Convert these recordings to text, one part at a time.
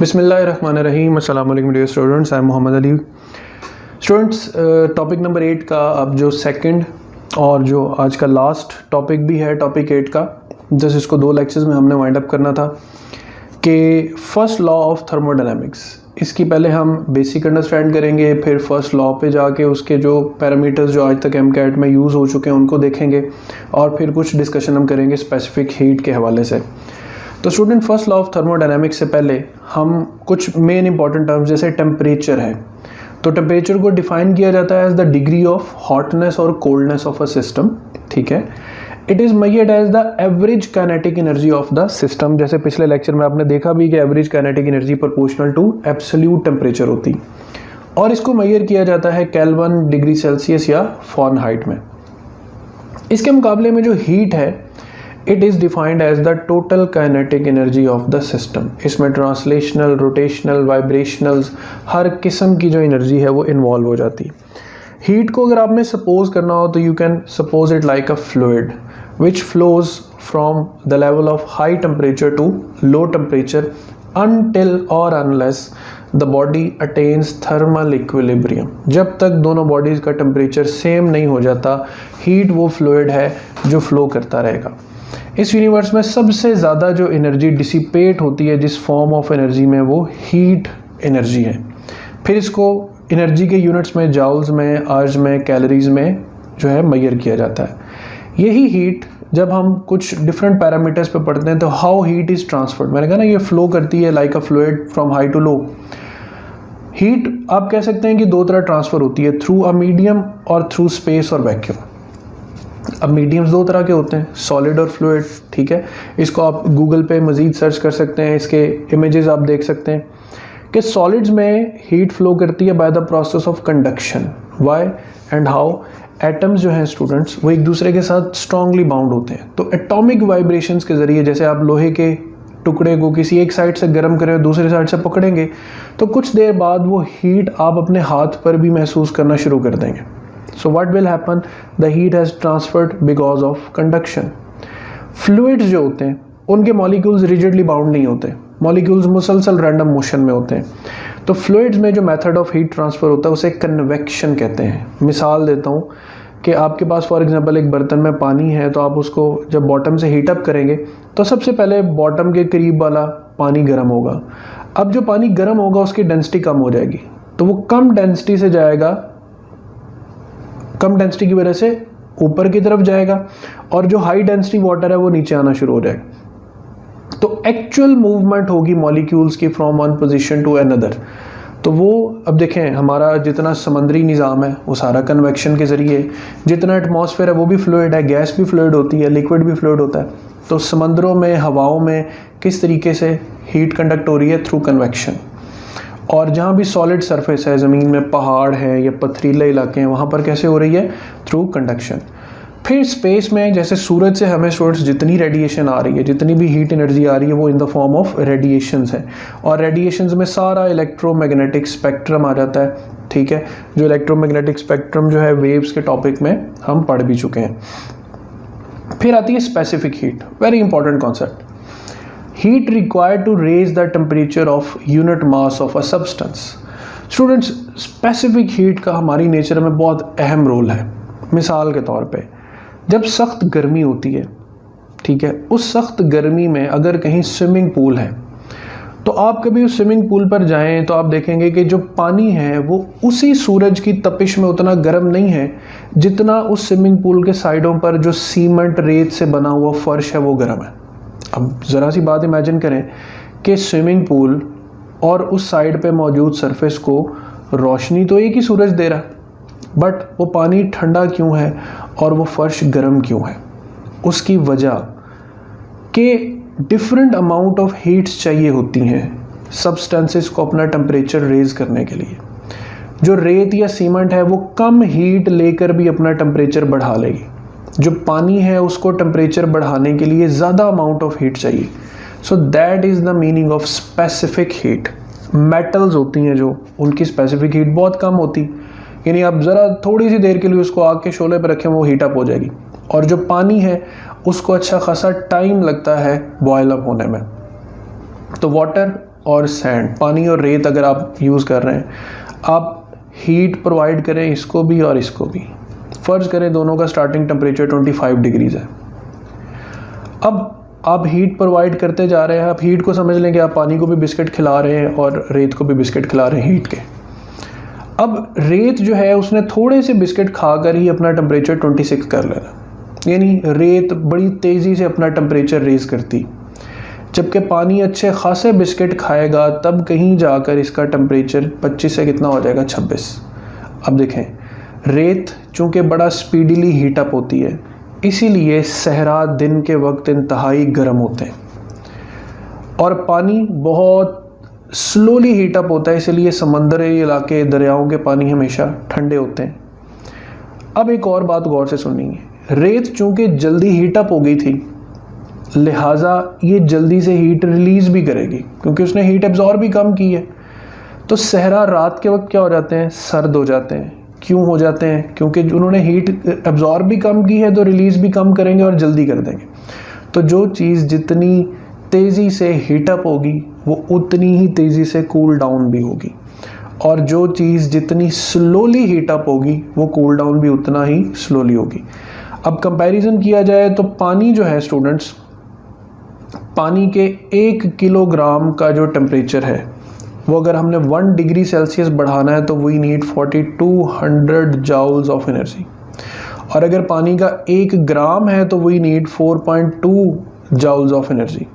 बिस्मिल्लाहिर्रहमानिर्रहीम। अस्सलाम वालेकुम dear students, I am Mohammad Ali. Students, topic number 8 का अब जो सेकंड और जो आज का लास्ट टॉपिक भी है टॉपिक 8 का, जैसे इसको 2 लेक्चर्स में हमने वाइंड अप करना था कि फर्स्ट लॉ ऑफ थर्मोडायनामिक्स। इसकी पहले हम बेसिक अंडरस्टैंड करेंगे, फिर फर्स्ट लॉ पे जाके उसके जो पैरामीटर्स जो आज तक एमकैट में यूज़ हो चुके हैं उनको देखेंगे और फिर कुछ डिस्कशन हम करेंगे स्पेसिफिक हीट के हवाले से। तो student, first law of thermodynamics से पहले हम कुछ मेन इंपॉर्टेंट टर्म्स जैसे टेम्परेचर है, तो टेम्परेचर को डिफाइन किया जाता है as the degree of hotness और कोल्डनेस ऑफ अ सिस्टम। ठीक है, it is measured as the average kinetic energy of the system. जैसे पिछले लेक्चर में आपने देखा भी कि average kinetic energy proportional to absolute temperature होती, और इसको मेजर किया जाता है केल्विन, डिग्री सेल्सियस या फ़ारेनहाइट में। इसके मुकाबले में जो हीट है, it is defined as the total kinetic energy of the system. इसमें ट्रांसलेशनल, रोटेशनल, वाइब्रेशनल्स, हर किस्म की जो एनर्जी है वो इन्वॉल्व हो जाती। हीट को अगर आपने सपोज करना हो तो you can suppose it like a fluid which flows from the level of high temperature to low temperature until और unless the body attains thermal equilibrium. जब तक दोनों बॉडीज़ का टेम्परेचर सेम नहीं हो जाता, हीट वो फ्लूइड है जो फ्लो करता रहेगा। इस यूनिवर्स में सबसे ज़्यादा जो एनर्जी डिसिपेट होती है जिस फॉर्म ऑफ एनर्जी में, वो हीट एनर्जी है। फिर इसको एनर्जी के यूनिट्स में, जाउल्स में, आर्ज में, कैलोरीज में जो है मेजर किया जाता है। यही हीट जब हम कुछ डिफरेंट पैरामीटर्स पे पढ़ते हैं तो हाउ हीट इज़ ट्रांसफर्ड, मैंने कहा ना ये फ्लो करती है like a fluid from high to low. Heat आप कह सकते हैं कि 2 तरह ट्रांसफ़र होती है, थ्रू अ मीडियम और थ्रू स्पेस और वैक्यूम। अब मीडियम्स 2 तरह के होते हैं, सॉलिड और फ्लूइड। ठीक है, इसको आप गूगल पे मज़ीद सर्च कर सकते हैं, इसके इमेजेस आप देख सकते हैं कि सॉलिड्स में हीट फ्लो करती है by the process of conduction. Why and how? Atoms जो हैं स्टूडेंट्स, वो एक दूसरे के साथ स्ट्रांगली बाउंड होते हैं, तो एटॉमिक वाइब्रेशंस के ज़रिए, जैसे आप लोहे के टुकड़े को किसी एक साइड से गर्म करें और दूसरी साइड से पकड़ेंगे तो कुछ देर बाद वो हीट आप अपने हाथ पर भी महसूस करना शुरू कर देंगे। So what will happen? The heat has transferred because of conduction. Fluids जो होते हैं उनके मॉलिक्यूल्स रिजिडली बाउंड नहीं होते, मॉलिक्यूल्स मुसलसल रैंडम मोशन में होते हैं। तो फ्लूइड्स में जो मेथड ऑफ हीट ट्रांसफ़र होता है उसे कन्वेक्शन कहते हैं। मिसाल देता हूँ कि आपके पास फॉर एग्जांपल एक बर्तन में पानी है, तो आप उसको जब बॉटम से हीट अप करेंगे तो सबसे पहले बॉटम के करीब वाला पानी गर्म होगा। अब जो पानी गर्म होगा उसकी डेंसिटी कम हो जाएगी, तो वो कम डेंसिटी से जाएगा, कम डेंसिटी की वजह से ऊपर की तरफ जाएगा, और जो हाई डेंसिटी वाटर है वो नीचे आना शुरू हो जाएगा। तो एक्चुअल मूवमेंट होगी मॉलिक्यूल्स की from one position to another. तो वो अब देखें, हमारा जितना समंदरी निज़ाम है वो सारा कन्वेक्शन के ज़रिए, जितना एटमॉस्फेयर है वो भी फ्लूइड है, गैस भी फ्लूइड होती है, लिक्विड भी फ्लूइड होता है। तो समंदरों में, हवाओं में किस तरीके से हीट कंडक्ट हो रही है? Through convection. और जहाँ भी सॉलिड सरफेस है, ज़मीन में पहाड़ है या पथरीले इलाके हैं, वहाँ पर कैसे हो रही है? Through conduction. फिर स्पेस में, जैसे सूरज से हमें स्टूडेंट्स जितनी रेडिएशन आ रही है, जितनी भी हीट एनर्जी आ रही है, वो in the form of radiations है, और रेडिएशंस में सारा इलेक्ट्रोमैग्नेटिक स्पेक्ट्रम आ जाता है। ठीक है, जो इलेक्ट्रोमैग्नेटिक स्पेक्ट्रम जो है वेव्स के टॉपिक में हम पढ़ भी चुके हैं। फिर आती है specific heat, very important concept. Heat required to raise the temperature of unit mass of a substance. Students, specific heat का हमारी नेचर में बहुत अहम रोल है। मिसाल के तौर पे जब सख्त गर्मी होती है, ठीक है, उस सख्त गर्मी में अगर कहीं स्विमिंग पूल है तो आप कभी उस स्विमिंग पूल पर जाएं तो आप देखेंगे कि जो पानी है वो उसी सूरज की तपिश में उतना गर्म नहीं है जितना उस स्विमिंग पूल के साइडों पर जो सीमेंट रेत से बना हुआ फर्श है वो गर्म है। अब ज़रा सी बात इमेजिन करें कि स्विमिंग पूल और उस साइड पे मौजूद सरफेस को रोशनी तो एक ही सूरज दे रहा है, बट वो पानी ठंडा क्यों है और वो फर्श गर्म क्यों है? उसकी वजह कि डिफरेंट अमाउंट ऑफ हीट्स चाहिए होती हैं सब्सटेंसेस को अपना टेम्परेचर रेज करने के लिए। जो रेत या सीमेंट है वो कम हीट लेकर भी अपना टेम्परेचर बढ़ा लेगी, जो पानी है उसको टेम्परेचर बढ़ाने के लिए ज़्यादा अमाउंट ऑफ हीट चाहिए। So that is the meaning of specific heat. Metals होती हैं जो, उनकी स्पेसिफिक हीट बहुत कम होती, यानी आप ज़रा थोड़ी सी देर के लिए उसको आग के शोले पर रखें वो हीट अप हो जाएगी, और जो पानी है उसको अच्छा खासा टाइम लगता है बॉयल अप होने में। तो वाटर और सैंड, पानी और रेत अगर आप यूज़ कर रहे हैं, आप हीट प्रोवाइड करें इसको भी और इसको भी। फ़र्ज़ करें दोनों का स्टार्टिंग टेम्परेचर 25 डिग्रीज़ है। अब आप हीट प्रोवाइड करते जा रहे हैं, आप हीट को समझ लें कि आप पानी को भी बिस्किट खिला रहे हैं और रेत को भी बिस्किट खिला रहे हैं हीट के। अब रेत जो है उसने थोड़े से बिस्किट खाकर ही अपना टेम्परेचर 26 कर लेना, यानी रेत बड़ी तेज़ी से अपना टेम्परेचर रेज़ करती, जबकि पानी अच्छे खासे बिस्किट खाएगा तब कहीं जाकर इसका टेम्परेचर 25 से कितना हो जाएगा, 26। अब देखें, रेत चूँकि बड़ा स्पीडीली हीटअप होती है, इसीलिए सहरा दिन के वक्त इंतहाई गर्म होते हैं और पानी बहुत स्लोली हीटअप होता है, इसलिए समंदरी इलाके, दरियाओं के पानी हमेशा ठंडे होते हैं। अब एक और बात गौर से सुनिए, रेत चूँकि जल्दी हीटअप हो गई थी, लिहाजा ये जल्दी से हीट रिलीज़ भी करेगी क्योंकि उसने हीट एब्जॉर्ब भी कम की है। तो सहरा रात के वक्त क्या हो जाते हैं, सर्द हो जाते हैं। क्यों हो जाते हैं? क्योंकि उन्होंने हीट एब्जॉर्ब भी कम की है तो रिलीज़ भी कम करेंगे और जल्दी कर देंगे। तो जो चीज़ जितनी तेज़ी से हीटअप होगी वो उतनी ही तेज़ी से कूल डाउन भी होगी, और जो चीज़ जितनी स्लोली हीटअप होगी वो कूल डाउन भी उतना ही स्लोली होगी। अब कंपैरिजन किया जाए तो पानी जो है स्टूडेंट्स, पानी के 1 किलोग्राम का जो टेम्परेचर है वो अगर हमने 1 डिग्री सेल्सियस बढ़ाना है तो we need 4200 joules of energy, और अगर पानी का 1 ग्राम है तो we need 4.2 joules of energy.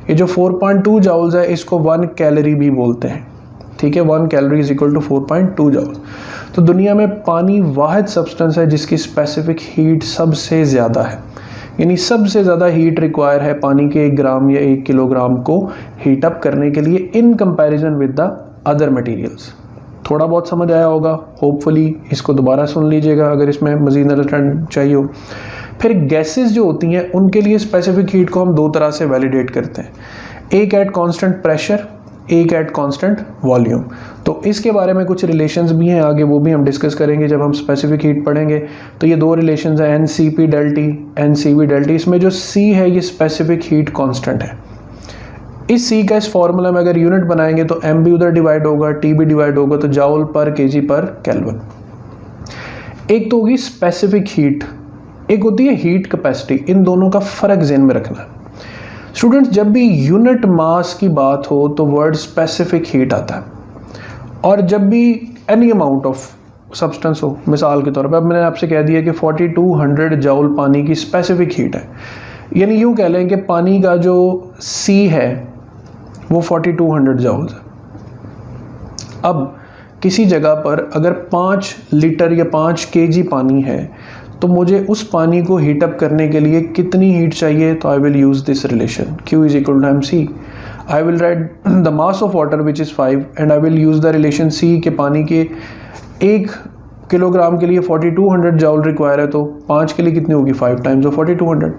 ये जो 4.2 जाउल्स है इसको 1 कैलोरी भी बोलते हैं, ठीक है। 1 calorie is equal to 4.2 joules. तो दुनिया में पानी वाहिद सब्सटेंस है जिसकी स्पेसिफिक हीट सबसे ज़्यादा है, यानी सबसे ज़्यादा हीट रिक्वायर है पानी के 1 ग्राम या 1 किलोग्राम को हीट अप करने के लिए in comparison with the other materials. थोड़ा बहुत समझ आया होगा, होपफुली इसको दोबारा सुन लीजिएगा अगर इसमें मज़ीद अंडरस्टैंड चाहिए हो। फिर गैसेस जो होती हैं उनके लिए स्पेसिफिक हीट को हम 2 तरह से वैलिडेट करते हैं, एक एट कांस्टेंट प्रेशर, एक एट कांस्टेंट वॉल्यूम। तो इसके बारे में कुछ रिलेशंस भी हैं, आगे वो भी हम डिस्कस करेंगे जब हम स्पेसिफिक हीट पढ़ेंगे। तो ये 2 रिलेशंस हैं, NCP डेल्टी, NCV डेल्टी। इसमें जो C है ये स्पेसिफिक हीट कांस्टेंट है। इस C का इस फॉर्मूला में अगर यूनिट बनाएंगे तो M भी उधर डिवाइड होगा, T भी डिवाइड होगा, तो जाउल पर केजी पर केल्विन। एक तो होगी स्पेसिफिक हीट, एक होती है हीट कैपेसिटी। इन दोनों का फ़र्क ज़हन में रखना है स्टूडेंट्स। जब भी यूनिट मास की बात हो तो वर्ड स्पेसिफिक हीट आता है, और जब भी एनी अमाउंट ऑफ सब्सटेंस हो, मिसाल के तौर पर अब मैंने आपसे कह दिया कि 4200 जाउल पानी की स्पेसिफिक हीट है, यानी यूँ कह लें कि पानी का जो C है वो 4200 जाउल्स है। अब किसी जगह पर अगर 5 लीटर या 5 kg पानी है तो मुझे उस पानी को हीटअप करने के लिए कितनी हीट चाहिए, तो I will use this relation Q is equal to MC। I will write the mass of water which is 5 and I will use the relation C के पानी के 1 किलोग्राम के लिए 4200 जाउल रिक्वायर है, तो 5 के लिए कितनी होगी, 5 टाइम्स ऑफ 4200।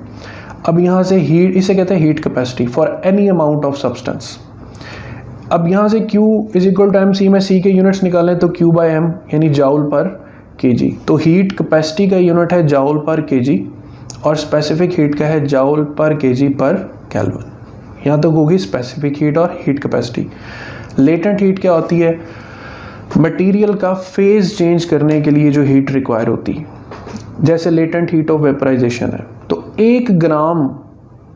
अब यहाँ से हीट, इसे कहते हैं heat capacity for any amount of substance. अब यहाँ से Q is equal to MC में C के यूनिट्स निकालें तो Q बाय M यानी जाउल पर केजी। तो हीट कैपेसिटी का यूनिट है जाउल पर केजी और स्पेसिफिक हीट का है जाउल पर केजी पर केल्विन। यहाँ तक होगी स्पेसिफिक हीट और हीट कैपेसिटी। लेटेंट हीट क्या होती है, मटेरियल का फेज चेंज करने के लिए जो हीट रिक्वायर होती है, जैसे लेटेंट हीट ऑफ वेपराइजेशन है। तो 1 ग्राम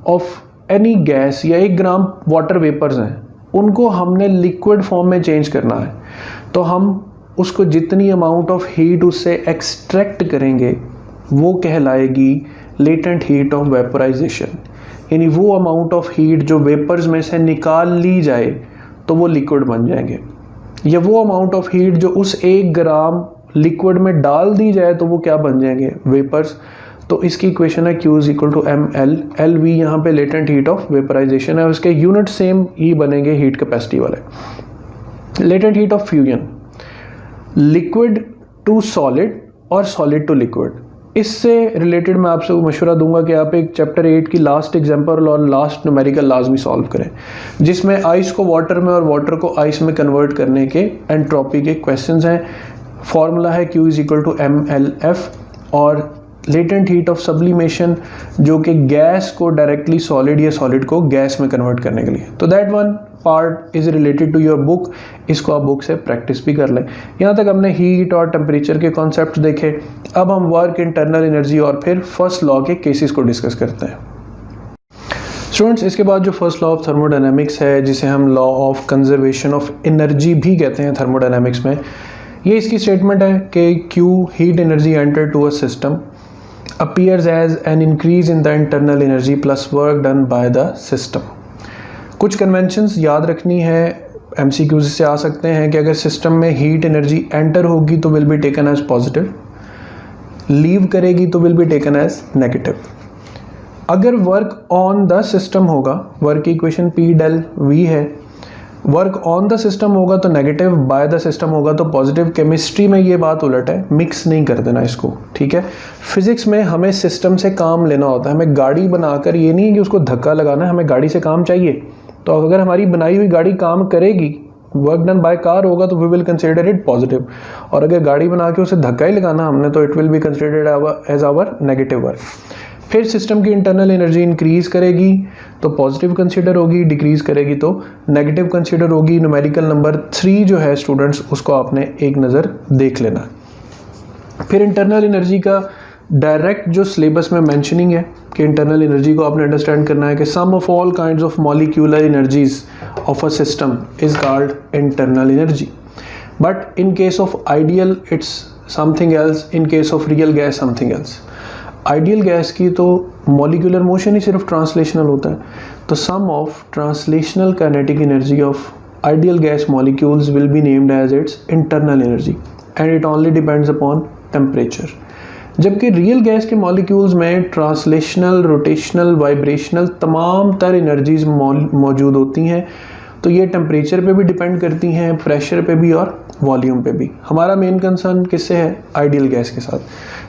ऑफ एनी गैस या 1 ग्राम वाटर वेपर्स हैं, उनको हमने लिक्विड फॉर्म में चेंज करना है, तो हम उसको जितनी अमाउंट ऑफ हीट उससे एक्सट्रैक्ट करेंगे वो कहलाएगी लेटेंट हीट ऑफ वेपराइजेशन, यानी वो अमाउंट ऑफ हीट जो वेपर्स में से निकाल ली जाए तो वो लिक्विड बन जाएंगे, या वो अमाउंट ऑफ हीट जो उस 1 ग्राम लिक्विड में डाल दी जाए तो वो क्या बन जाएंगे, वेपर्स। तो इसकी इक्वेशन है Q is equal to ML। LV यहाँ पे लेटेंट हीट ऑफ वेपराइजेशन है, उसके यूनिट सेम ही बनेंगे हीट कैपेसिटी वाले। Latent heat of fusion, liquid to solid और सॉलिड टू लिक्विड। इससे रिलेटेड मैं आपसे मशवरा दूंगा कि आप एक चैप्टर 8 की लास्ट एग्जाम्पल और लास्ट न्यूमेरिकल लाजमी सॉल्व करें, जिसमें आइस को वाटर में और वाटर को आइस में कन्वर्ट करने के एंट्रोपी के क्वेश्चंस हैं। फॉर्मूला है Q is equal to MLF और लेटेंट हीट ऑफ सब्लिमेशन, जो कि गैस को डायरेक्टली सॉलिड या सॉलिड को गैस में कन्वर्ट करने के लिए। तो that one part is related to your book, इसको आप बुक से प्रैक्टिस भी कर लें। यहाँ तक हमने हीट और टेम्परेचर के कॉन्सेप्ट देखे। अब हम वर्क, इंटरनल एनर्जी और फिर फर्स्ट लॉ के केसेस को डिस्कस करते हैं। स्टूडेंट्स, इसके बाद जो फर्स्ट लॉ ऑफ थर्मोडायनेमिक्स है, जिसे हम law of conservation of energy भी कहते हैं थर्मोडायनेमिक्स में, ये इसकी स्टेटमेंट है कि Q heat energy enter to a system appears as an increase in the internal energy plus work done by the system। कुछ कन्वेंशंस याद रखनी है, MCQs से आ सकते हैं कि अगर सिस्टम में हीट एनर्जी एंटर होगी तो will be taken as positive, leave करेगी तो will be taken as negative. अगर वर्क ऑन द सिस्टम होगा, वर्क की इक्वेशन P del V है, वर्क ऑन द सिस्टम होगा तो नेगेटिव, बाय द सिस्टम होगा तो पॉजिटिव। केमिस्ट्री में ये बात उलट है, मिक्स नहीं कर देना इसको, ठीक है। फिजिक्स में हमें सिस्टम से काम लेना होता है, हमें गाड़ी बनाकर ये नहीं है कि उसको धक्का लगाना है, हमें गाड़ी से काम चाहिए। तो अगर हमारी बनाई हुई गाड़ी काम करेगी, वर्क डन बाय कार होगा तो we will consider it positive, और अगर गाड़ी बना के उसे धक्का ही लगाना हमने तो it will be considered as our negative work. फिर सिस्टम की इंटरनल एनर्जी इंक्रीज करेगी तो पॉजिटिव कंसीडर होगी, डिक्रीज करेगी तो नेगेटिव कंसीडर होगी। न्यूमेरिकल नंबर 3 जो है स्टूडेंट्स, उसको आपने एक नज़र देख लेना। फिर इंटरनल एनर्जी का डायरेक्ट जो सिलेबस में मेंशनिंग है कि इंटरनल एनर्जी को आपने अंडरस्टैंड करना है कि sum of all kinds of molecular energies of a system is called internal energy, but in case of ideal it's something else, in case of real gas something else. Ideal gas की तो molecular motion ही सिर्फ translational होता है, तो sum of translational kinetic energy of ideal gas molecules will be named as its internal energy and it only depends upon temperature. जबकि real gas के molecules में translational, rotational, vibrational तमाम तर energies मौजूद होती हैं, तो ये टेम्परेचर पे भी डिपेंड करती हैं, प्रेशर पे भी और वॉल्यूम पे भी। हमारा मेन कंसर्न किससे है? आइडियल गैस के साथ।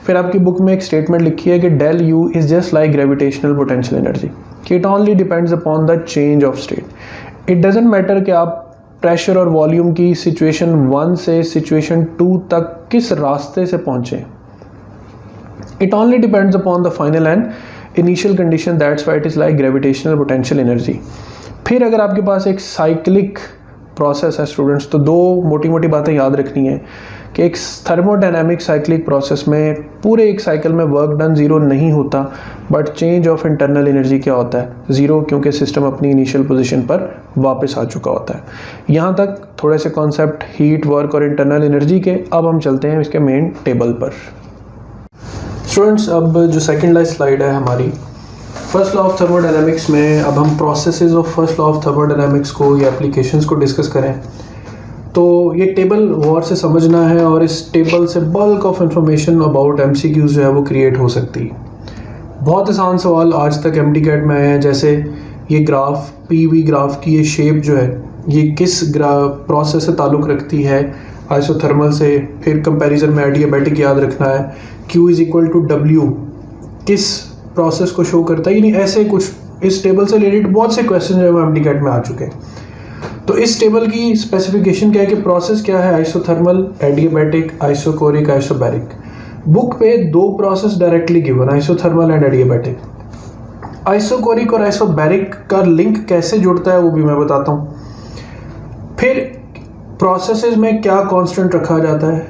फिर आपकी बुक में एक स्टेटमेंट लिखी है कि del U is just like gravitational potential energy, कि it only depends upon the change of state. It doesn't matter कि आप प्रेशर और वॉल्यूम की सिचुएशन 1 से सिचुएशन 2 तक किस रास्ते से पहुंचे, it only depends upon the final and initial condition, that's why it is like gravitational potential energy. फिर अगर आपके पास एक साइक्लिक प्रोसेस है स्टूडेंट्स, तो दो मोटी मोटी बातें याद रखनी है कि एक थर्मोडायनामिक साइक्लिक प्रोसेस में पूरे एक साइकिल में वर्क डन 0 नहीं होता, but change of internal energy क्या होता है? 0, क्योंकि सिस्टम अपनी इनिशियल पोजीशन पर वापस आ चुका होता है। यहाँ तक थोड़े से कॉन्सेप्ट हीट, वर्क और इंटरनल एनर्जी के। अब हम चलते हैं इसके मेन टेबल पर। स्टूडेंट्स, अब जो सेकेंड स्लाइड है हमारी फर्स्ट लॉ ऑफ थर्मोडायनामिक्स में, अब हम processes of first law of thermodynamics को या एप्लीकेशंस को डिस्कस करें तो ये टेबल गौर से समझना है, और इस टेबल से bulk of information about MCQs जो है वो क्रिएट हो सकती है। बहुत आसान सवाल आज तक MTCAT में आए हैं, जैसे ये ग्राफ, PV ग्राफ की ये शेप जो है ये किस प्रोसेस से ताल्लुक़ रखती है? आइसोथर्मल से। फिर कंपैरिजन में एडियाबैटिक याद रखना है। Q is equal to W किस प्रोसेस को शो करता है? यानी ऐसे कुछ इस टेबल से रिलेटेड बहुत से क्वेश्चन जो है वो MTCAT में आ चुके हैं। तो इस टेबल की स्पेसिफिकेशन क्या है कि प्रोसेस क्या है? Isothermal, adiabatic, isochoric, isobaric. Book पे 2 process directly given, isothermal and adiabatic. Isochoric और आइसोबैरिक का लिंक कैसे जुड़ता है वो भी मैं बताता हूँ। फिर प्रोसेसेस में क्या कांस्टेंट रखा जाता है,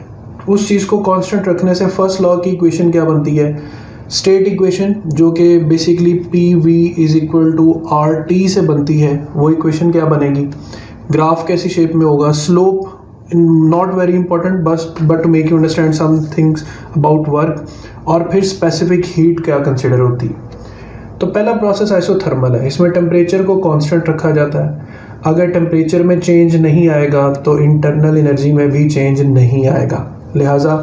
उस चीज़ को कांस्टेंट रखने से फर्स्ट लॉ की इक्वेशन क्या बनती है? स्टेट इक्वेशन, जो कि basically PV is equal to RT से बनती है, वो इक्वेशन क्या बनेगी? ग्राफ कैसी शेप में होगा? Slope not very important, but to make you understand some things about work. और फिर स्पेसिफिक हीट क्या कंसिडर होती है। तो पहला प्रोसेस आइसोथर्मल है, इसमें टेम्परेचर को कांस्टेंट रखा जाता है। अगर टेम्परेचर में चेंज नहीं आएगा तो इंटरनल एनर्जी में भी चेंज नहीं आएगा। लिहाजा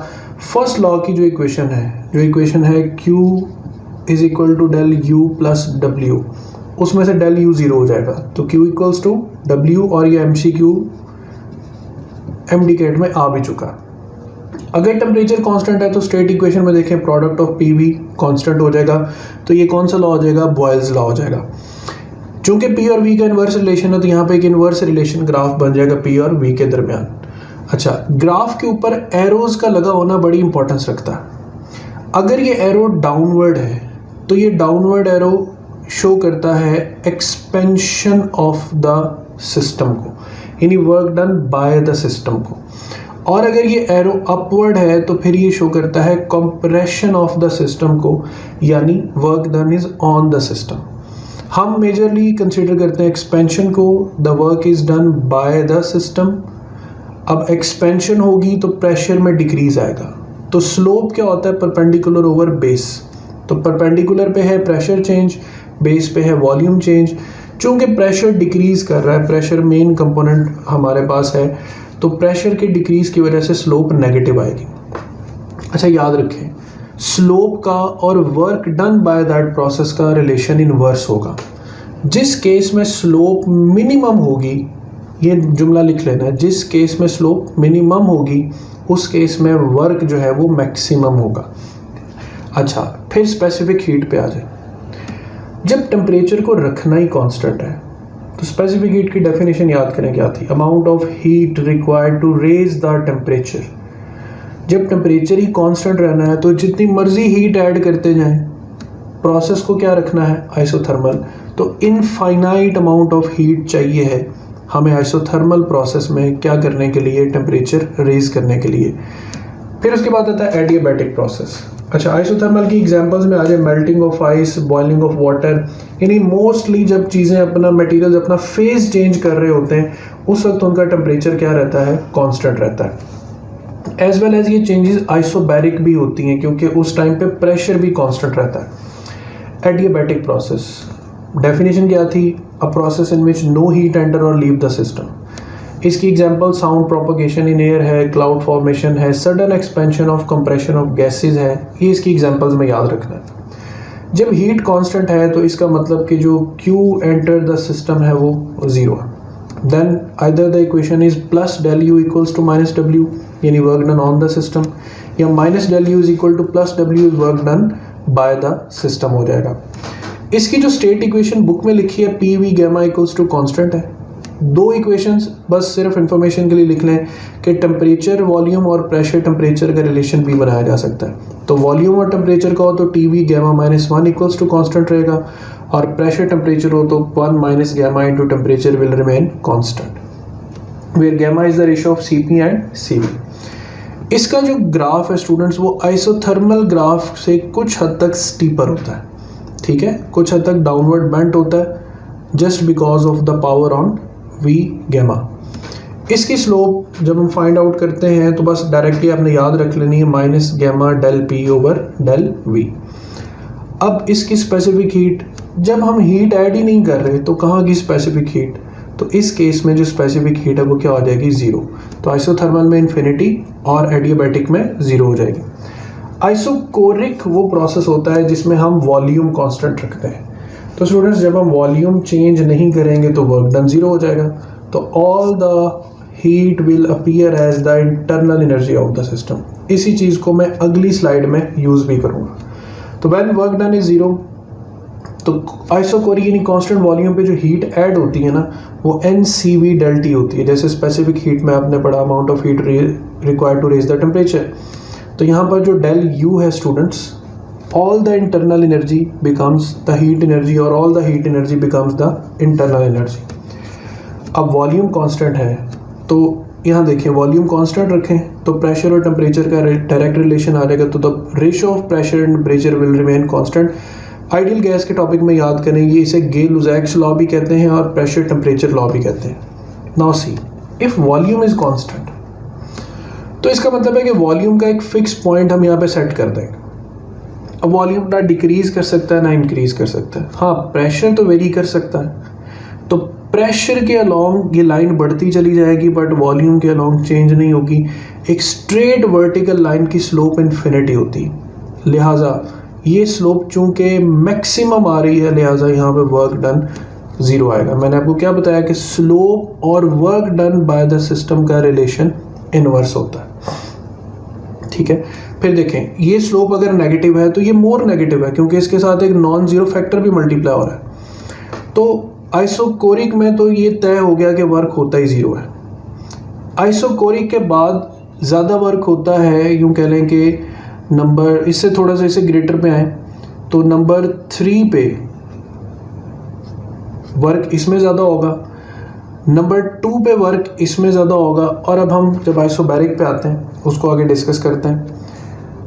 फर्स्ट लॉ की जो इक्वेशन है Q is equal to del U plus W, उसमें से डेल U 0 हो जाएगा, तो Q इक्वल्स टू W, और ये MCQ MTCAT में आ भी चुका। अगर टेम्परेचर कांस्टेंट है तो स्टेट इक्वेशन में देखें प्रोडक्ट ऑफ PV कांस्टेंट हो जाएगा, तो ये कौन सा लॉ हो जाएगा? बॉयल्स लॉ हो जाएगा। चूंकि P और V का इन्वर्स रिलेशन है तो यहाँ पे एक इन्वर्स रिलेशन ग्राफ बन जाएगा P और V के दरमियान। अच्छा, ग्राफ के ऊपर एरोज का लगा होना बड़ी इंपॉर्टेंस रखता है। अगर ये एरो डाउनवर्ड है तो ये डाउनवर्ड एरो शो करता है एक्सपेंशन ऑफ द सिस्टम को, यानी work done by the system को। और अगर ये एरो अपवर्ड है तो फिर ये शो करता है कंप्रेशन ऑफ द सिस्टम को, यानी work done is on the system. हम मेजरली कंसीडर करते हैं एक्सपेंशन को, the work is done by the system. अब एक्सपेंशन होगी तो प्रेशर में डिक्रीज आएगा। तो स्लोप क्या होता है? Perpendicular over base. तो परपेंडिकुलर पे है प्रेशर चेंज, बेस पे है वॉल्यूम चेंज। चूंकि प्रेशर डिक्रीज कर रहा है, प्रेशर मेन कंपोनेंट हमारे पास है, तो प्रेशर के डिक्रीज की वजह से स्लोप नेगेटिव आएगी। अच्छा याद रखें, स्लोप का और work done by that process का रिलेशन इनवर्स होगा। जिस केस में स्लोप मिनिमम होगी, ये जुमला लिख लेना है, जिस केस में स्लोप मिनिमम होगी उस केस में वर्क जो है वो मैक्सिमम होगा। अच्छा, फिर स्पेसिफिक हीट पे आ जाए। जब टेम्परेचर को रखना ही कांस्टेंट है तो स्पेसिफिक हीट की डेफिनेशन याद करें क्या थी? Amount of heat required to raise the temperature. जब टेम्परेचर ही कांस्टेंट रहना है तो जितनी मर्जी हीट ऐड करते जाएं, प्रोसेस को क्या रखना है? आइसोथर्मल। तो इनफाइनाइट अमाउंट ऑफ हीट चाहिए है हमें आइसोथर्मल प्रोसेस में क्या करने के लिए? टेम्परेचर रेज करने के लिए। फिर उसके बाद आता है एडियाबैटिक प्रोसेस। अच्छा, आइसोथर्मल की एग्जांपल्स में आ जाए melting of ice, boiling of water, यानी मोस्टली जब चीज़ें अपना मटेरियल अपना फेज चेंज कर रहे होते हैं उस वक्त उनका टेम्परेचर क्या रहता है? कांस्टेंट रहता है। एज वेल एज ये चेंजेस आइसोबैरिक भी होती हैं क्योंकि उस टाइम पे प्रेशर भी कांस्टेंट रहता है। एडियाबैटिक प्रोसेस डेफिनेशन क्या थी? A process in which no heat enter और लीव द सिस्टम। इसकी example sound propagation in air है, क्लाउड फॉर्मेशन है, sudden expansion of compression of gases है। ये इसकी एग्जांपल्स में याद रखना है। जब हीट कांस्टेंट है तो इसका मतलब कि जो Q एंटर द सिस्टम है वो जीरो है। Then either the equation is plus del U equals to minus W, यानी work done on the system, या minus del U is equal to plus W is work done by the system हो जाएगा। इसकी जो state equation book में लिखी है P V gamma equals to constant है। दो इक्वेशंस बस सिर्फ इंफॉर्मेशन के लिए लिख लें कि टेम्परेचर वॉल्यूम और प्रेशर टेम्परेचर का रिलेशन भी बनाया जा सकता है। तो वॉल्यूम और टेम्परेचर का हो तो T V gamma minus one equals to constant रहेगा, और प्रेशर टेम्परेचर हो तो one minus gamma into temperature will remain constant, where gamma is the ratio of C P and C V. इसका जो ग्राफ है स्टूडेंट्स वो isothermal graph से कुछ हद तक स्टीपर होता है, ठीक है, कुछ हद तक डाउनवर्ड बेंट होता है just because of the power on V gamma. इसकी स्लोप जब हम फाइंड आउट करते हैं तो बस डायरेक्टली आपने याद रख लेनी है minus gamma del P over del V. अब इसकी स्पेसिफिक हीट, जब हम हीट ऐड ही नहीं कर रहे तो कहाँ की स्पेसिफिक हीट? तो इस केस में जो स्पेसिफिक हीट है वो क्या हो जाएगी? जीरो। तो आइसोथर्मल में इन्फिनिटी और एडियाबैटिक में जीरो हो जाएगी। आइसोकोरिक वो प्रोसेस होता है जिसमें हम वॉल्यूम कांस्टेंट रखते हैं। तो स्टूडेंट्स जब हम वॉल्यूम चेंज नहीं करेंगे तो वर्क डन जीरो हो जाएगा। तो all the heat will appear as the internal energy of the system. इसी चीज़ को मैं अगली स्लाइड में यूज़ भी करूँगा। तो when work done is zero तो आइसोकोरिक यानी कांस्टेंट वॉल्यूम पे जो हीट ऐड होती है ना वो NCV डेल टी होती है। जैसे स्पेसिफिक हीट में आपने पढ़ा amount of heat required to raise the temperature. तो यहाँ पर जो डेल यू है students, all the internal energy becomes the heat energy और all the heat energy becomes the internal energy। अब वॉल्यूम कांस्टेंट है तो यहाँ देखें वॉल्यूम कांस्टेंट रखें तो प्रेशर और टेम्परेचर का डायरेक्ट रिलेशन आ जाएगा, तो the ratio of pressure and temperature will remain constant. Ideal gas के टॉपिक में याद करेंगे, इसे गे-लुज़ैक्स लॉ भी कहते हैं और प्रेशर टेम्परेचर लॉ भी कहते हैं। Now see, if volume is constant तो इसका मतलब है कि वॉल्यूम का एक फिक्स पॉइंट हम यहाँ पे सेट कर देंगे। अब वॉल्यूम ना डिक्रीज कर सकता है ना इंक्रीज कर सकता है। हाँ, प्रेशर तो वेरी कर सकता है, तो प्रेशर के अलोंग ये लाइन बढ़ती चली जाएगी बट वॉल्यूम के अलोंग चेंज नहीं होगी। एक स्ट्रेट वर्टिकल लाइन की स्लोप इन्फिनिटी होती है, लिहाजा ये स्लोप चूंकि मैक्सिमम आ रही है लिहाजा यहाँ पे वर्क डन जीरो आएगा। मैंने आपको क्या बताया कि स्लोप और work done by the system का रिलेशन इनवर्स होता है, ठीक है। फिर देखें ये स्लोप अगर नेगेटिव है तो ये मोर नेगेटिव है क्योंकि इसके साथ एक नॉन जीरो फैक्टर भी मल्टीप्लाई हो रहा है। तो आइसोकोरिक में तो ये तय हो गया कि वर्क होता ही जीरो है। आइसोकोरिक के बाद ज़्यादा वर्क होता है, यूँ कह लें कि नंबर इससे थोड़ा सा इसे ग्रेटर पे आए तो नंबर 3 पे वर्क इसमें ज़्यादा होगा, नंबर 2 पे वर्क इसमें ज़्यादा होगा। और अब हम जब आइसोबैरिक पे आते हैं उसको आगे डिस्कस करते हैं।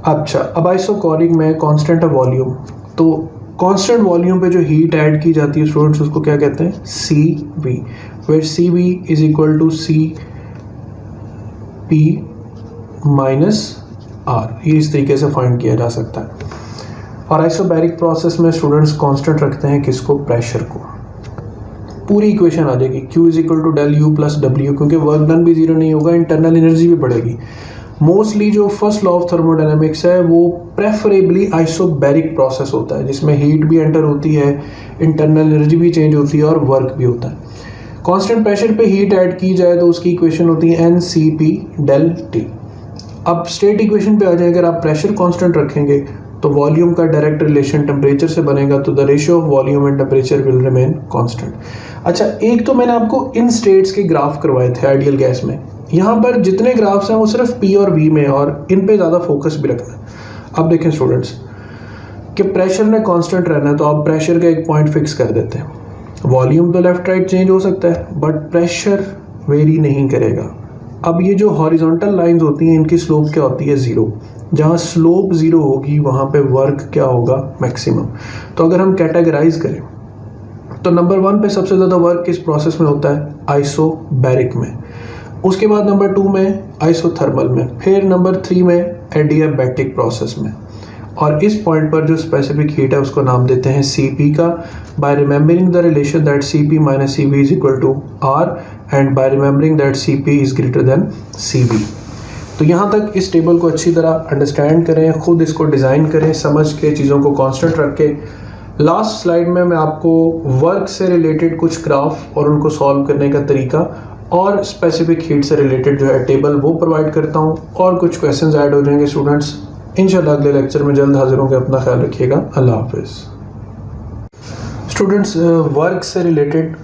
अच्छा, अब आइसोकोरिक में कांस्टेंट है वॉल्यूम, तो कांस्टेंट वॉल्यूम पे जो हीट ऐड की जाती है स्टूडेंट्स उसको क्या कहते हैं? CV, where CV is equal to CP minus R। ये इस तरीके से फाइंड किया जा सकता है। और आइसोबैरिक प्रोसेस में स्टूडेंट्स कांस्टेंट रखते हैं किसको? प्रेशर को। पूरी इक्वेशन आ जाएगी Q is equal to del U plus W, क्योंकि वर्क डन भी जीरो नहीं होगा, इंटरनल एनर्जी भी बढ़ेगी। मोस्टली जो फर्स्ट लॉ ऑफ थर्मोडायनामिक्स है वो प्रेफरेबली आइसोबैरिक प्रोसेस होता है, जिसमें हीट भी एंटर होती है, इंटरनल एनर्जी भी चेंज होती है और वर्क भी होता है। कांस्टेंट प्रेशर पे हीट ऐड की जाए तो उसकी इक्वेशन होती है NCP del T। अब स्टेट इक्वेशन पे आ जाए, अगर आप प्रेशर कांस्टेंट रखेंगे तो वॉल्यूम का डायरेक्ट रिलेशन टेम्परेचर से बनेगा, तो the ratio of volume and temperature will remain constant. अच्छा, एक तो मैंने आपको इन स्टेट्स के ग्राफ करवाए थे आइडियल गैस में। यहाँ पर जितने ग्राफ्स हैं वो सिर्फ P और V में, और इन पे ज़्यादा फोकस भी रखना है। अब देखें स्टूडेंट्स कि प्रेशर ने कांस्टेंट रहना है, तो आप प्रेशर का एक पॉइंट फिक्स कर देते हैं। वॉल्यूम तो लेफ्ट राइट चेंज हो सकता है बट प्रेशर वेरी नहीं करेगा। अब ये जो हॉरिजॉन्टल लाइंस होती हैं इनकी स्लोप क्या होती है? 0। जहाँ स्लोप 0 होगी वहाँ पे वर्क क्या होगा? मैक्सिमम। तो अगर हम कैटेगराइज करें तो नंबर 1 पे सबसे ज़्यादा वर्क किस प्रोसेस में होता है? आइसोबैरिक में। उसके बाद नंबर 2 में आइसोथर्मल में, फिर नंबर 3 में एडियाबैटिक प्रोसेस में। और इस पॉइंट पर जो स्पेसिफिक हीट है उसको नाम देते हैं CP का, by remembering the relation that CP minus CV is equal to R and by remembering that CP is greater than CV। तो यहाँ तक इस टेबल को अच्छी तरह अंडरस्टैंड करें, खुद इसको डिज़ाइन करें, समझ के चीज़ों को कांस्टेंट रख के। लास्ट स्लाइड में मैं आपको वर्क से रिलेटेड कुछ ग्राफ और उनको सॉल्व करने का तरीका और स्पेसिफिक हीट से रिलेटेड जो है टेबल वो प्रोवाइड करता हूँ, और कुछ क्वेश्चंस ऐड हो जाएंगे स्टूडेंट्स। इंशाल्लाह अगले लेक्चर में जल्द हाजिर होंगे। अपना ख्याल रखिएगा। अल्लाह हाफिज़। स्टूडेंट्स, वर्क से रिलेटेड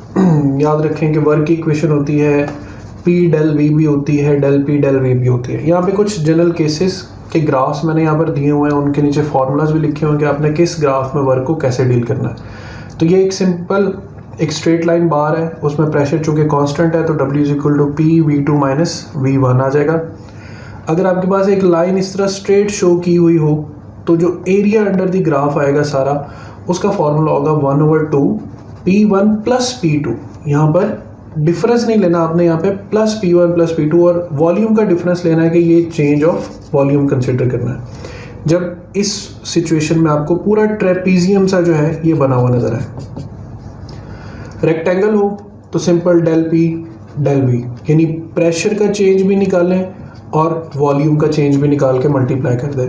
याद रखें कि वर्क की इक्वेशन होती है P del V भी होती है, del P del V भी होती है। यहाँ पे कुछ जनरल केसेस के ग्राफ्स मैंने यहाँ पर दिए हुए हैं, उनके नीचे फार्मूलाज भी लिखे हुए हैं कि आपने किस ग्राफ में वर्क को कैसे डील करना है। तो ये एक सिंपल एक स्ट्रेट लाइन बार है, उसमें प्रेशर चूँकि कांस्टेंट है तो W is equal to PV2 minus V1 आ जाएगा। अगर आपके पास एक लाइन इस तरह स्ट्रेट शो की हुई हो तो जो एरिया अंडर द ग्राफ आएगा सारा, उसका फॉर्मूला होगा 1/2 P1 प्लस P2। यहाँ पर डिफरेंस नहीं लेना आपने, यहाँ पे प्लस P1 प्लस P2, और वॉल्यूम का डिफरेंस लेना है कि ये चेंज ऑफ वॉल्यूम कंसिडर करना है। जब इस सिचुएशन में आपको पूरा ट्रेपीजियम सा जो है ये बना हुआ नजर आए। रेक्टेंगल हो तो simple del P del V, यानी प्रेशर का चेंज भी निकालें और वॉल्यूम का चेंज भी निकाल के मल्टीप्लाई कर दें।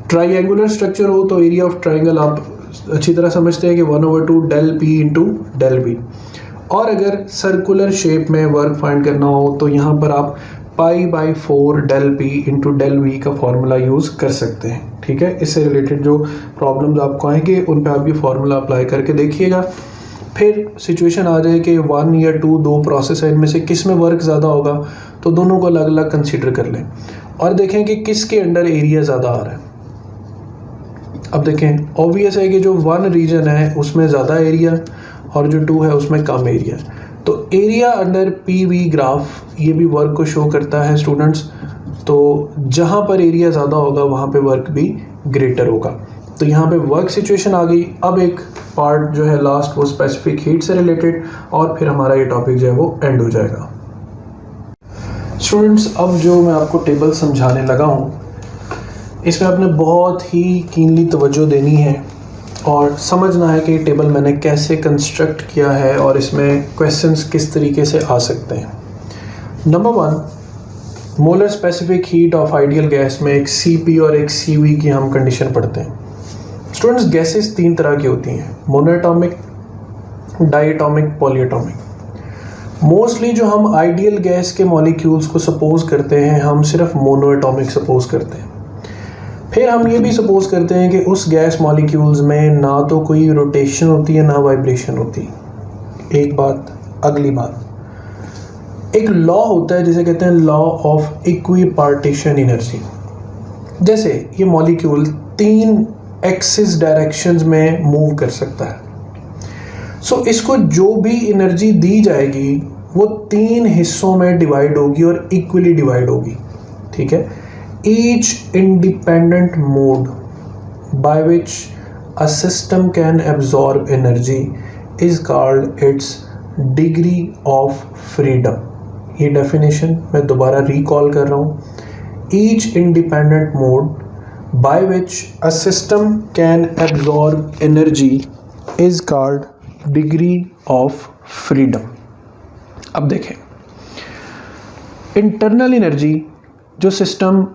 ट्राइंगुलर स्ट्रक्चर हो तो एरिया ऑफ ट्राइंगल आप अच्छी तरह समझते हैं कि 1/2 del P into del V। और अगर सर्कुलर शेप में वर्क फाइंड करना हो तो यहाँ पर आप π/4 del P into del V का फॉर्मूला यूज़ कर सकते हैं। ठीक है, इससे रिलेटेड जो प्रॉब्लम्स आपको आएंगे उन पे आप ये फॉर्मूला अप्लाई करके देखिएगा। फिर सिचुएशन आ जाए कि 1 या 2 दो प्रोसेस है, इनमें से किस में वर्क ज़्यादा होगा तो दोनों को अलग अलग कंसीडर कर लें और देखें कि किसके अंडर एरिया ज़्यादा आ रहा है। अब देखें, ऑब्वियस है कि जो 1 रीजन है उसमें ज़्यादा एरिया और जो 2 है उसमें कम एरिया। तो एरिया अंडर PV ग्राफ ये भी वर्क को शो करता है स्टूडेंट्स। तो जहाँ पर एरिया ज़्यादा होगा वहाँ पे वर्क भी ग्रेटर होगा। तो यहाँ पे वर्क सिचुएशन आ गई। अब एक पार्ट जो है लास्ट वो स्पेसिफिक हीट से रिलेटेड, और फिर हमारा ये टॉपिक जो है वो एंड हो जाएगा। स्टूडेंट्स, अब जो मैं आपको टेबल समझाने लगा हूँ इसमें आपने बहुत ही कीनली तवज्जो देनी है और समझना है कि ये टेबल मैंने कैसे कंस्ट्रक्ट किया है और इसमें क्वेश्चंस किस तरीके से आ सकते हैं। Number 1, molar specific heat of ideal gas में एक CP और एक CV की हम कंडीशन पढ़ते हैं। स्टूडेंट्स, गैसेस 3 तरह की होती हैं, मोनोएटॉमिक, डायटॉमिक, पॉलीएटॉमिक। मोस्टली जो हम आइडियल गैस के मॉलिक्यूल्स को सपोज करते हैं हम सिर्फ मोनोएटॉमिक सपोज करते हैं। फिर हम ये भी सपोज करते हैं कि उस गैस मॉलिक्यूल्स में ना तो कोई रोटेशन होती है ना वाइब्रेशन होती। एक बात। अगली बात, एक लॉ होता है जिसे कहते हैं लॉ ऑफ इक्विपार्टीशन एनर्जी। जैसे ये मॉलिक्यूल 3 एक्सिस डायरेक्शंस में मूव कर सकता है। सो इसको जो भी एनर्जी दी जाएगी वो 3 हिस्सों में डिवाइड होगी और इक्वली डिवाइड होगी, ठीक है। Each independent mode by which a system can absorb energy is called its degree of freedom. ये डेफिनेशन मैं दोबारा रिकॉल कर रहा हूँ। Each independent mode by which a system can absorb energy is called degree of freedom। अब देखें, internal energy जो system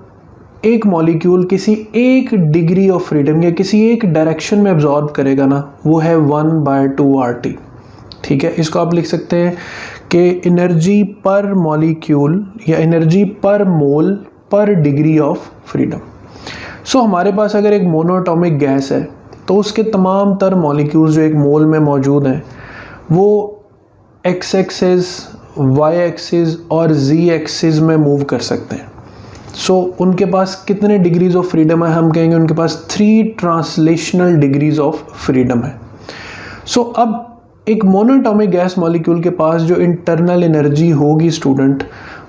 एक मॉलिक्यूल किसी एक डिग्री ऑफ फ्रीडम या किसी एक डायरेक्शन में एब्जॉर्ब करेगा ना, वो है 1/2RT, ठीक है। इसको आप लिख सकते हैं कि एनर्जी पर मॉलिक्यूल या एनर्जी पर मोल पर डिग्री ऑफ फ्रीडम। सो हमारे पास अगर एक मोनोएटॉमिक गैस है तो उसके तमाम तर मॉलिक्यूल्स जो एक मोल में मौजूद हैं वो एक्स एक्सिस, वाई एक्सिस और जी एक्सिस में मूव कर सकते हैं। सो उनके पास कितने डिग्रीज ऑफ फ्रीडम है? हम कहेंगे उनके पास 3 ट्रांसलेशनल डिग्रीज ऑफ फ्रीडम है। सो अब एक मोनोएटॉमिक गैस मॉलिक्यूल के पास जो इंटरनल एनर्जी होगी स्टूडेंट,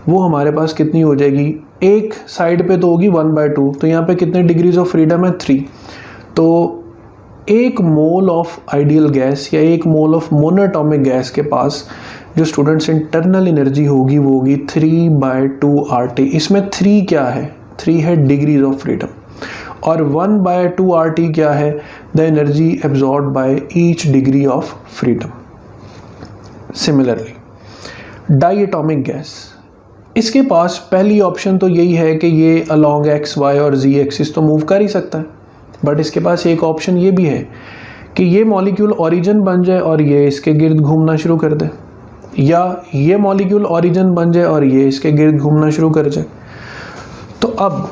वो हमारे पास कितनी हो जाएगी? एक साइड पे तो होगी 1/2, तो यहाँ पे कितने डिग्रीज ऑफ फ्रीडम है? 3। तो एक मोल ऑफ आइडियल गैस या एक मोल ऑफ मोनोएटॉमिक गैस के पास जो स्टूडेंट्स इंटरनल एनर्जी होगी वो होगी 3/2RT। इसमें 3 क्या है? 3 है डिग्रीज ऑफ फ्रीडम और 1/2RT क्या है? The energy absorbed by each degree of freedom. Similarly diatomic gas, इसके पास पहली ऑप्शन तो यही है कि ये अलोंग एक्स वाई और जी एक्सिस तो मूव कर ही सकता है, बट इसके पास एक ऑप्शन ये भी है कि ये मॉलिक्यूल ओरिजिन बन जाए और ये इसके गिर्द घूमना शुरू कर दे, या ये मॉलिक्यूल ओरिजिन बन जाए और ये इसके गिर्द घूमना शुरू कर जाए। तो अब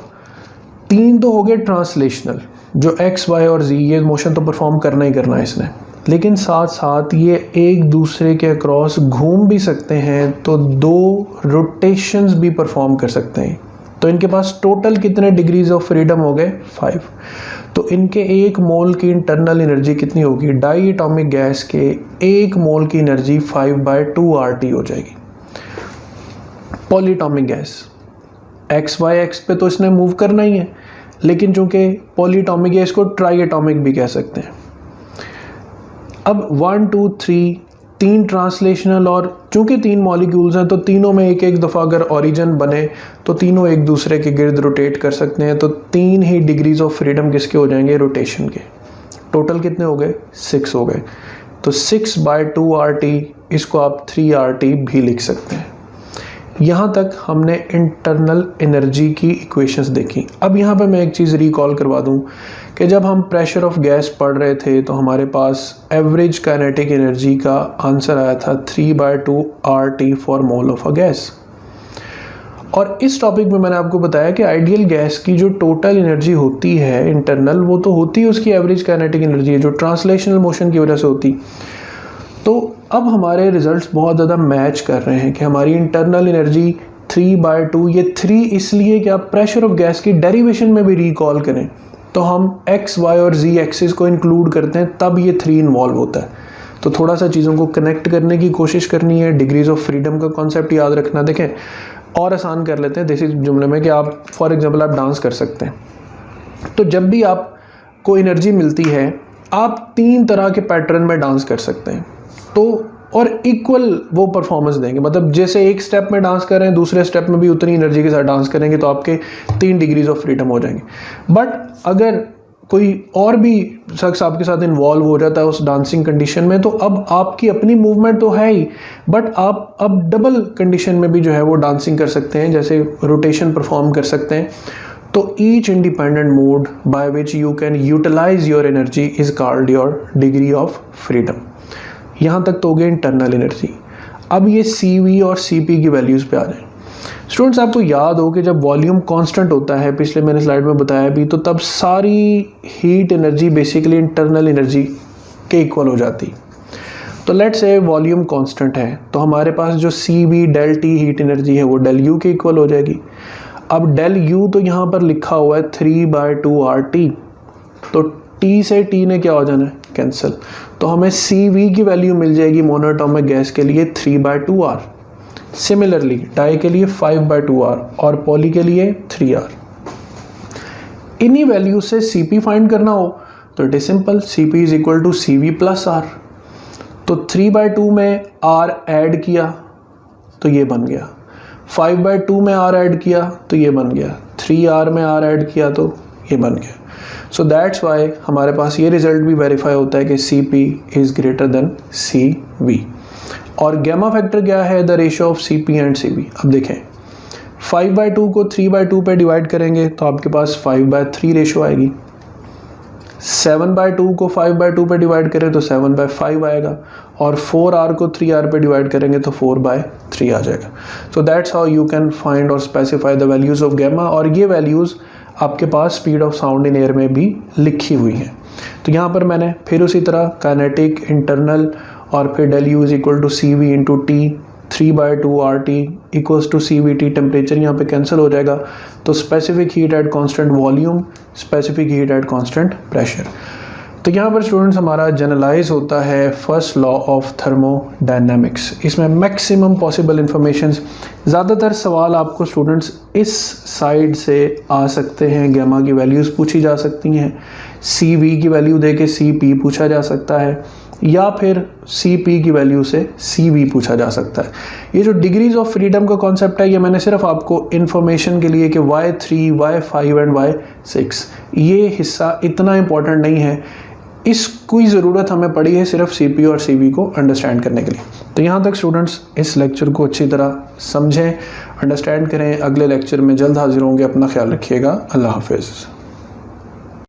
3 तो हो गए ट्रांसलेशनल, जो एक्स वाई और जी ये मोशन तो परफॉर्म करना ही करना है इसने, लेकिन साथ साथ ये एक दूसरे के अक्रॉस घूम भी सकते हैं, तो 2 रोटेशंस भी परफॉर्म कर सकते हैं। तो इनके पास टोटल कितने डिग्रीज ऑफ फ्रीडम हो गए? 5। तो इनके एक मोल की इंटरनल एनर्जी कितनी होगी? डाई एटॉमिक गैस के एक मोल की एनर्जी 5/2RT हो जाएगी। Polyatomic gas, X Y X पे तो इसने मूव करना ही है, लेकिन चूंकि पॉलीएटॉमिक है इसको ट्राई एटॉमिक भी कह सकते हैं। अब 1 2 3 ट्रांसलेशनल, और चूंकि 3 मॉलिक्यूल्स हैं तो तीनों में एक एक दफ़ा अगर ओरिजिन बने तो तीनों एक दूसरे के गिर्द रोटेट कर सकते हैं, तो 3 ही डिग्रीज ऑफ फ्रीडम किसके हो जाएंगे? रोटेशन के। टोटल कितने हो गए? 6 हो गए। तो 6/2RT, इसको आप 3RT भी लिख सकते हैं। यहाँ तक हमने इंटरनल एनर्जी की इक्वेशंस देखी। अब यहाँ पे मैं एक चीज़ रिकॉल करवा दूँ कि जब हम प्रेशर ऑफ गैस पढ़ रहे थे तो हमारे पास एवरेज काइनेटिक एनर्जी का आंसर आया था 3/2RT for mole of a gas. और इस टॉपिक में मैंने आपको बताया कि आइडियल गैस की जो टोटल एनर्जी होती है इंटरनल, वो तो होती है उसकी एवरेज काइनेटिक एनर्जी, जो ट्रांसलेशनल मोशन की वजह से होती। तो अब हमारे रिजल्ट्स बहुत ज़्यादा मैच कर रहे हैं कि हमारी इंटरनल एनर्जी 3/2, ये 3 इसलिए कि आप प्रेशर ऑफ गैस की डेरिवेशन में भी रिकॉल करें तो हम एक्स वाई और जी एक्सिस को इंक्लूड करते हैं, तब ये 3 इन्वॉल्व होता है। तो थोड़ा सा चीज़ों को कनेक्ट करने की कोशिश करनी है। डिग्रीज ऑफ फ्रीडम का कॉन्सेप्ट याद रखना। देखें और आसान कर लेते हैं देसी जुमले में कि आप फॉर एग्जांपल आप डांस कर सकते हैं, तो जब भी आपको एनर्जी मिलती है आप 3 तरह के पैटर्न में डांस कर सकते हैं, तो और इक्वल वो परफॉर्मेंस देंगे। मतलब जैसे एक स्टेप में डांस कर रहे हैं, दूसरे स्टेप में भी उतनी एनर्जी के साथ डांस करेंगे, तो आपके 3 डिग्रीज ऑफ फ्रीडम हो जाएंगे। बट अगर कोई और भी शख्स आपके साथ इन्वॉल्व हो जाता है उस डांसिंग कंडीशन में, तो अब आपकी अपनी मूवमेंट तो है ही, बट आप अब डबल कंडीशन में भी जो है वो डांसिंग कर सकते हैं, जैसे रोटेशन परफॉर्म कर सकते हैं। तो each independent mode by which you can utilize your energy is called your degree of freedom. यहाँ तक तो हो गए इंटरनल एनर्जी। अब ये CV और CP की वैल्यूज़ पे आ जाए। स्टूडेंट्स आपको याद हो कि जब वॉल्यूम कांस्टेंट होता है, पिछले मैंने स्लाइड में बताया भी, तो तब सारी heat energy basically internal energy के इक्वल हो जाती। तो लेट्स से वॉल्यूम कांस्टेंट है, तो हमारे पास जो CV del T heat energy है वो del U के इक्वल हो जाएगी। अब डेल यू तो यहाँ पर लिखा हुआ है 3/2RT, तो T से T ने क्या हो जाना है, कैंसिल, तो हमें CV की वैल्यू मिल जाएगी मोनोटॉमिक गैस के लिए 3/2R। सिमिलरली डाई के लिए 5/2R और पॉली के लिए 3R। इन्हीं वैल्यू से CP फाइंड करना हो तो it is simple, CP is equal to CV plus R। तो 3/2 में R ऐड किया तो ये बन गया, 5/2 में R ऐड किया तो ये बन गया, 3R में R ऐड किया तो ये बन गया। सो दैट्स वाई हमारे पास ये रिजल्ट भी वेरीफाई होता है कि CP is greater than CV। और गैमा फैक्टर क्या है, the ratio of CP and CV। अब देखें 5/2 को 3/2 पे डिवाइड करेंगे तो आपके पास 5/3 रेशियो आएगी, 7/2 को 5/2 पे डिवाइड करें तो 7/5 आएगा, और 4R को 3R पे डिवाइड करेंगे तो 4/3 आ जाएगा। So that's how you can find और specify the values of gamma, और ये वैल्यूज़ आपके पास speed of sound in air में भी लिखी हुई हैं। तो यहाँ पर मैंने फिर उसी तरह काइनेटिक, इंटरनल और फिर del U is equal to CV into T, 3/2RT equals to CVT, temperature यहाँ पे कैंसिल हो जाएगा, तो specific heat at constant volume, specific heat at constant pressure. तो यहाँ पर स्टूडेंट्स हमारा जनरलाइज होता है फर्स्ट लॉ ऑफ थर्मोडायनेमिक्स। इसमें मैक्सिमम पॉसिबल इंफॉर्मेशंस, ज़्यादातर सवाल आपको स्टूडेंट्स इस साइड से आ सकते हैं, गैमा की वैल्यूज़ पूछी जा सकती हैं, CV की वैल्यू दे के CP पूछा जा सकता है, या फिर CP की वैल्यू से CV पूछा जा सकता है। ये जो डिग्रीज ऑफ फ्रीडम का कॉन्सेप्ट है, ये मैंने सिर्फ आपको इन्फॉर्मेशन के लिए कि Y3, Y5 एंड Y6 ये हिस्सा इतना इम्पोर्टेंट नहीं है, इसकी ज़रूरत हमें पड़ी है सिर्फ CP और CV को अंडरस्टैंड करने के लिए। तो यहाँ तक स्टूडेंट्स इस लेक्चर को अच्छी तरह समझें, अंडरस्टैंड करें। अगले लेक्चर में जल्द हाजिर होंगे, अपना ख्याल रखिएगा, अल्लाह हाफिज़।